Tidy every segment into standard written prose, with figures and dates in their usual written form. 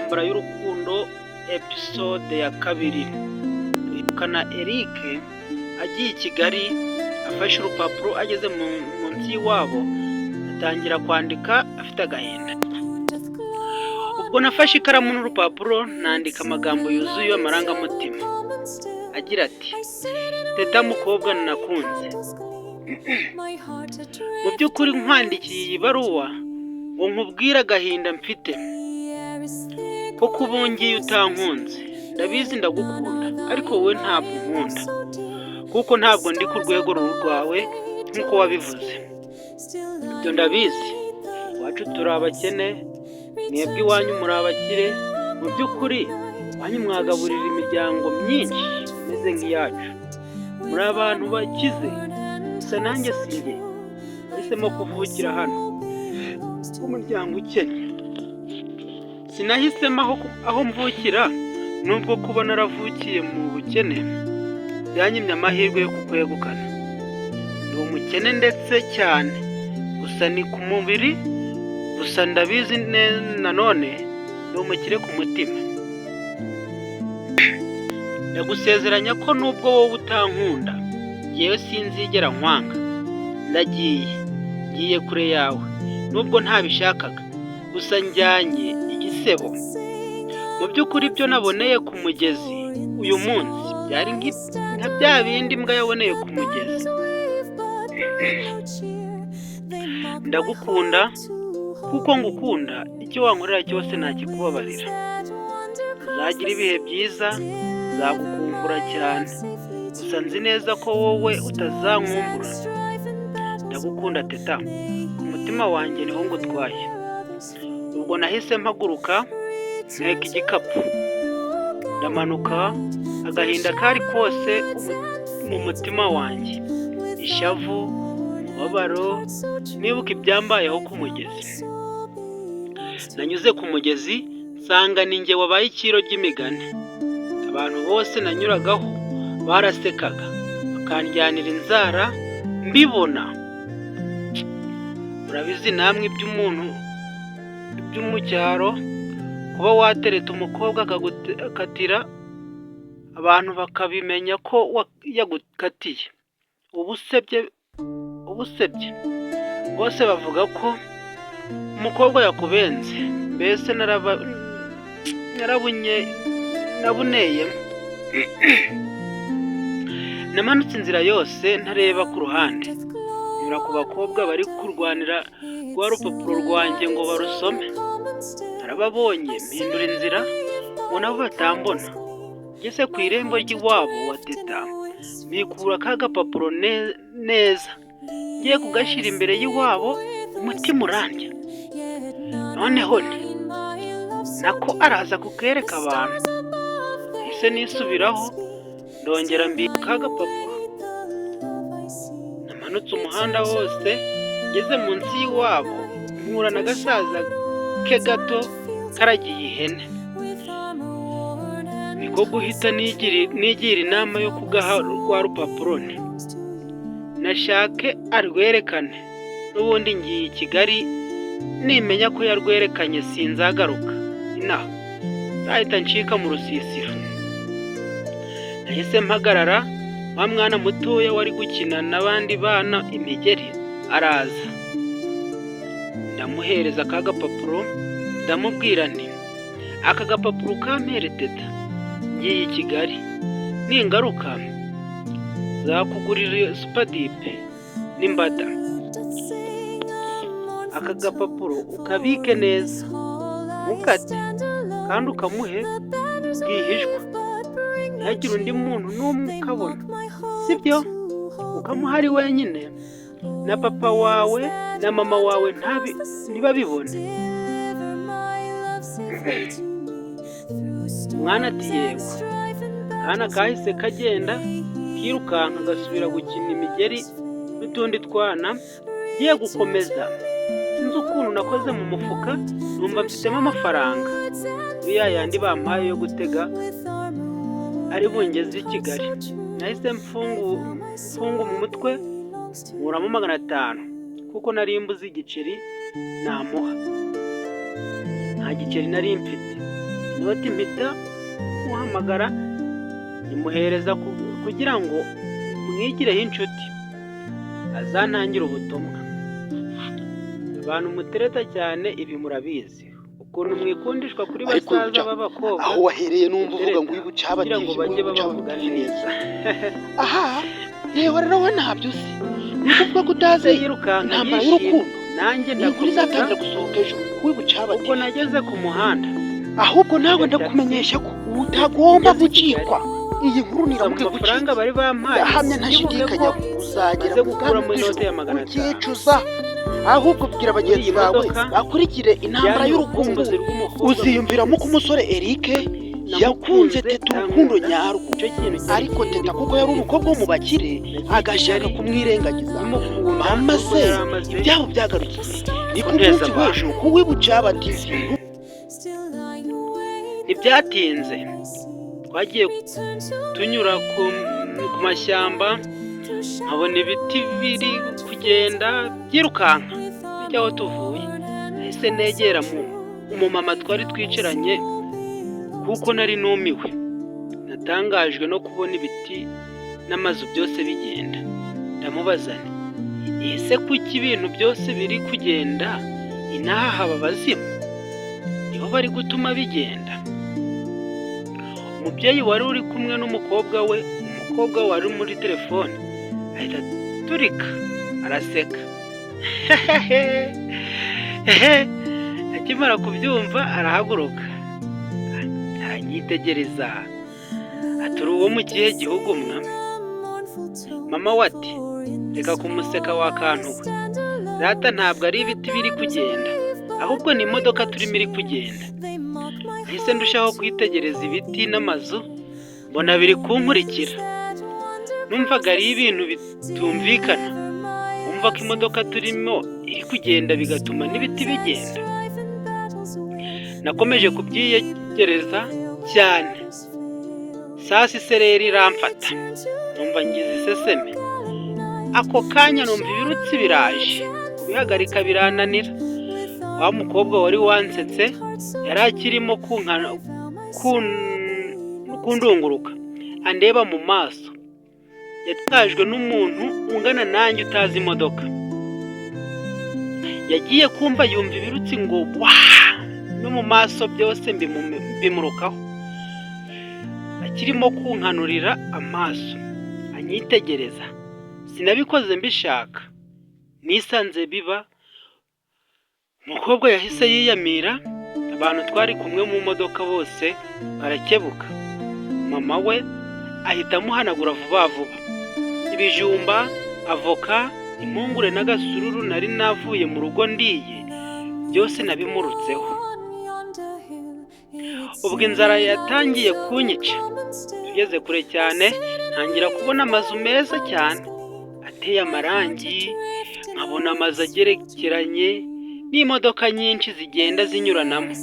intambara y'urukundo episode ya 2. Twirukana Eric agiye i Kigali afashe urupapuro ageze munsi y'iwabo atangira kwandika afite agahinda. Ubwo nafashe ikaramu n'urupapuro nandika amagambo yuzuye amarangamutima agira ati: Teta mukobwa nakunze, mu by'ukuri nkwandikiye iyi baruwa ngo nkubwire agahinda mfite ko kubongiye utankunze. Ndabizi ndagukunda ariko wowe ntabwo unkunda kuko ntabwo ndi ku rwego rwawe nk'uko wabivuze. Ibyo ndabizi, iwacu turi abakene, mwebwe iwanyu muri abakire. Mu by'ukuri wanyu mwagaburira imiryango myinshi imeze nk'iyacu, muri abantu bakize. Gusa nanjye sinjye nahisemo kuvukira hano umuryango ukennye. Sinahisemo aho mvukira, nubwo kuba naravukiye mu bukene byanyimye amahirwe yo kukwegukana. Ndi umukene ndetse cyane, gusa ni ku mubiri gusa. Ndabizi nanone ndi umukire ku mutima. Ndagusezeranya ko nubwo wowe utankunda, yewe sinzigera nkwanga. Ngiye kure yawe nubwo ntabishakaga, gusa njyanye igisebo. Mu by'ukuri ibyo naboneye ku mugezi uyu munsi byari nka bya bindi imbwa yaboneye ku mugezi. Ndagukunda kuko ngukunda, icyo wankorera cyose ntakikubabarira. Uzagira ibihe byiza, nzagukumbura cyane, gusa nzi neza ko wowe utazankumbura. Ndagukunda Teta, ku mutima wanjye niho ngutwaye. Ubwo nahise mpaguruka nteka igikapu ndamanuka, agahinda kari kose mu mutima wanjye, ishavu, umubabaro, nibuka ibyambayeho ku mugezi. Nanyuze ku mugezi nsanga ninjye wabaye iciro ry'imigani. Abantu bose nanyuragaho barasekaga bakandyanira inzara mbibona. Murabizi namwe iby'umuntu byo mu cyaro, kuba watereta umukobwa akagukatira abantu bakabimenya ko yagukatiye ubusebye. Bose bavuga ko umukobwa yakubenze. Mbese nabuneyemo. Namanutse inzira yose ntareba ku ruhande, nyura ku bakobwa bari kurwanira rwa rupapuro rwanjye ngo barusome. Narababonye mpindura inzira ngo nabo batambona. Ngeze ku irembo ry'iwabo wa Teta mbikura ka gapapuro neza, ngiye kugashyira imbere y'iwabo, umutima urandya. Noneho nako araza kukereka abantu. Ese nisubiraho ndongera mbika ka gapapuro. Namanutse umuhanda wose, ngeze munsi y'iwabo mpura n'agasaza ke gato karagiye ihene. Niko guhita nigira inama yo kugaha rwa rupapuro nashake arwerekane. N'ubundi ngiye i Kigali, nimenya ko yarwerekanye sinzagaruka inaha, nzahita ncika mu rusisiro. Nahise mpagarara, wa mwana mutoya wari gukina n'abandi bana imigeri araza. Ndamuhereza ka gapapuro ndamubwira nti: aka gapapuro kampere Teta, ngiye i Kigali, ningaruka zakugurira supadipe n'imbada. Aka gapapuro ukabike neza, mukate kandi ukamuhe bwihishwa, ntihagire undi muntu n'umwe ukabona, sibyo? Ukamuha ari wenyine, na papa wawe na mama wawe ntibabibone. Umwana ati yego. Kana kahise kagenda kirukanka gasubira gukina imigeri n'utundi twana. Ngiye gukomeza, sinzi ukuntu nakoze mu mufuka, numva mfitemo amafaranga kuri yandi bampaye yo gutega ari bungeze i Kigali. Nahise mfunga mu mutwe nkuramo 500 kuko nari mbuze igiceri namuha. Nta giceri nari mfite. inoti mpita muhamagara imuhereza kugira ngo mwigireho inshuti azantangira ubutumwa. Abantu mutereta cyane ibi murabizi ukuntu mwikundishwa kuri basaza b'abakobwa. Aho wahereye numva uvuga ngo wibuca kugira ngo bajye babavuga neza. Aha yewe rero we ntabyo uzi ni kuvuga ko utazi intambara y'urukundo. Nanjye ndakuri zatangira gusohoka ejo wibuca ubwo nageze ku muhanda. Ahubwo nawe ndakumenyesha ko utagomba gucikwa. Iyi nkuru niramuke amafaranga bari bampaye ahamya ntashidikanya uzagera gukura mu inote ya 500 ukicuza. Ahubwo bwira abagenzi bawe bakurikire intambara y'urukundo. Uziyumviramo ko umusore Eric yakunze Teta urukundo nyarwo, ariko Teta kuko yari umukobwa wo mu bakire agashaka kumwirengagiza. Mama se ibyabo byagarukiye ni ku munsi w'ejo ku Wibuca TV. Ntibyatinze twagiye tunyura ku mashyamba, nkabona ibiti biri kugenda byirukanka bijya aho tuvuye. Nahise negera umumama twari twicaranye kuko nari numiwe. Natangajwe no kubona ibiti n'amazu byose bigenda. Ndamubaza nti ese kuki ibintu byose biri kugenda inaha haba abazimu niho bari gutuma bigenda? Umubyeyi wari uri kumwe n'umukobwa we, umukobwa wari muri telefone ahita turika araseka. Akimara kubyumva arahaguruka aranyitegereza ati uri uwo mu kihe gihugu mwa? Mama we ati reka kumuseka wakantu we, data ntabwo ari ibiti biri kugenda ahubwo ni imodoka turimo iri kugenda. Nahise ndushaho kwitegereza ibiti n'amazu mbona biri kunkurikira. Numvaga ari ibintu bitumvikana, umva ko imodoka turimo iri kugenda bigatuma n'ibiti bigenda. Nakomeje kubyiyegereza cyane, sasa isereri iramfata numva ngize iseseme. Ako kanya numva ibirutsi biraje, kubihagarika birananira. Wa mukobwa wari wansetse yari akirimo kundunguruka andeba mu maso. Yatwajwe n'umuntu ungana nanjye utazi imodoka. Yagiye kumva yumva ibirutsi ngo no mu maso byose bimurukaho. Akirimo kunkanurira amaso anyitegereza. Sinabikoze mbishaka, nisanze biba. Umukobwa yahise yiyamira, abantu twari kumwe mu modoka bose barakebuka. Mama we ahita amuhanagura vuba vuba. Ibijumba, avoka, impungure n'agasururu nari navuye mu rugo ndiye byose nabimurutseho. Ubwo inzara yatangiye kunyica. Tugeze kure cyane ntangira kubona amazu meza cyane ateye amarangi, nkabona amazu agerekeranye n'imodoka nyinshi zigenda zinyuranamo.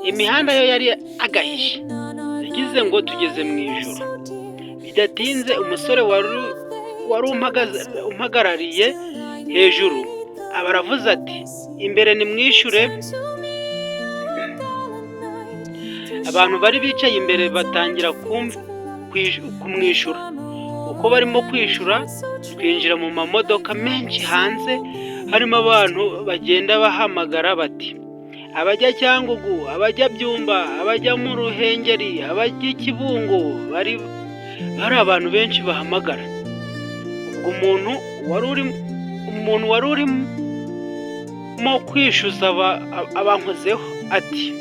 Imihanda yo yari agahishe, yagize ngo tugeze mu ijoro. Bidatinze umusore wari umpagarariye hejuru aba aravuze ati imbere nimwishure. Abantu bari bicaye imbere batangira kumwishura. Uko barimo kwishura twinjira mu mamodoka menshi hanze, harimo abantu bagenda bahamagara bati abajya Cyangugu, abajya Byumba, abajya mu Ruhengeri, abajya Kibungo. Bari abantu benshi bahamagara. Ubwo umuntu wari urimo kwishyuza abankozeho ati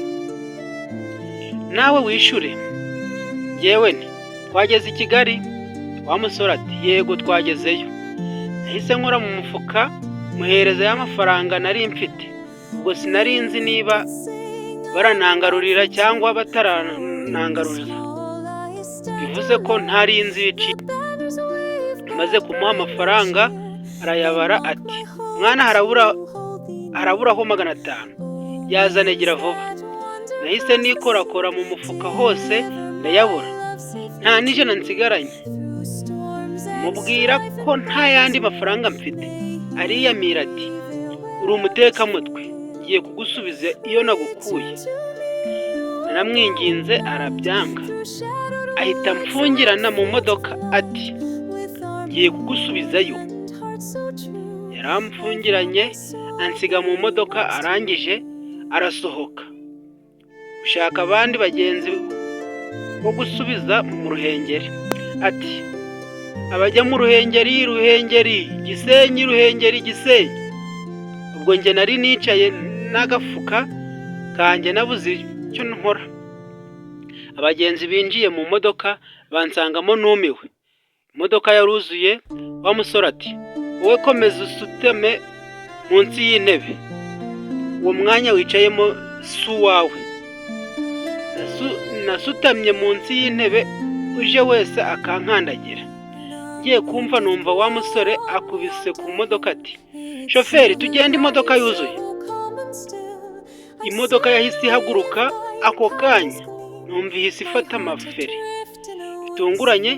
nawe wishyure. Yewe twageze i Kigali? Wa musore ati yego twagezeyo. Nahise nkora mu mufuka muhereza y'amafaranga nari mfite. Ubwo sinari nzi niba baranangarurira cyangwa bataranangarurira. Bivuze ko ntari nzi ibiciro. Maze kumuha amafaranga arayabara ati mwana haraburaho 500, yazane gira vuba. Nahise nikorakora mu mufuka hose ndayabura, nta n'ijana nsigaranye. Mubwira ko nta yandi mafaranga mfite. Ariyamira ati uri umutekamutwe, ngiye kugusubiza iyo nagukuye. naramwinginze arabyanga, ahita amfungirana mu modoka ati ngiye kugusubizayo. Yaramfungiranye ansiga mu modoka, arangije arasohoka gushaka abandi bagenzi bo gusubiza mu Ruhengeri. Ati abajya mu Ruhengeri, Gisenyi. Ubwo njye nari nicaye n'agafuka kanjye nabuze icyo nkora. Abagenzi binjiye mu modoka bansangamo numiwe. Imodoka yaruzuye. Wa musore ati wowe komeza usutame munsi y'intebe, uwo mwanya wicayemo si uwawe. Nasutamye munsi y'intebe, uje wese akankandagira. Ngiye kumva numva wa musore akubise ku modoka ati shoferi tugende, imodoka yuzuye. Imodoka yahise ihaguruka ako kanya, numva ihise ifata amaferi bitunguranye.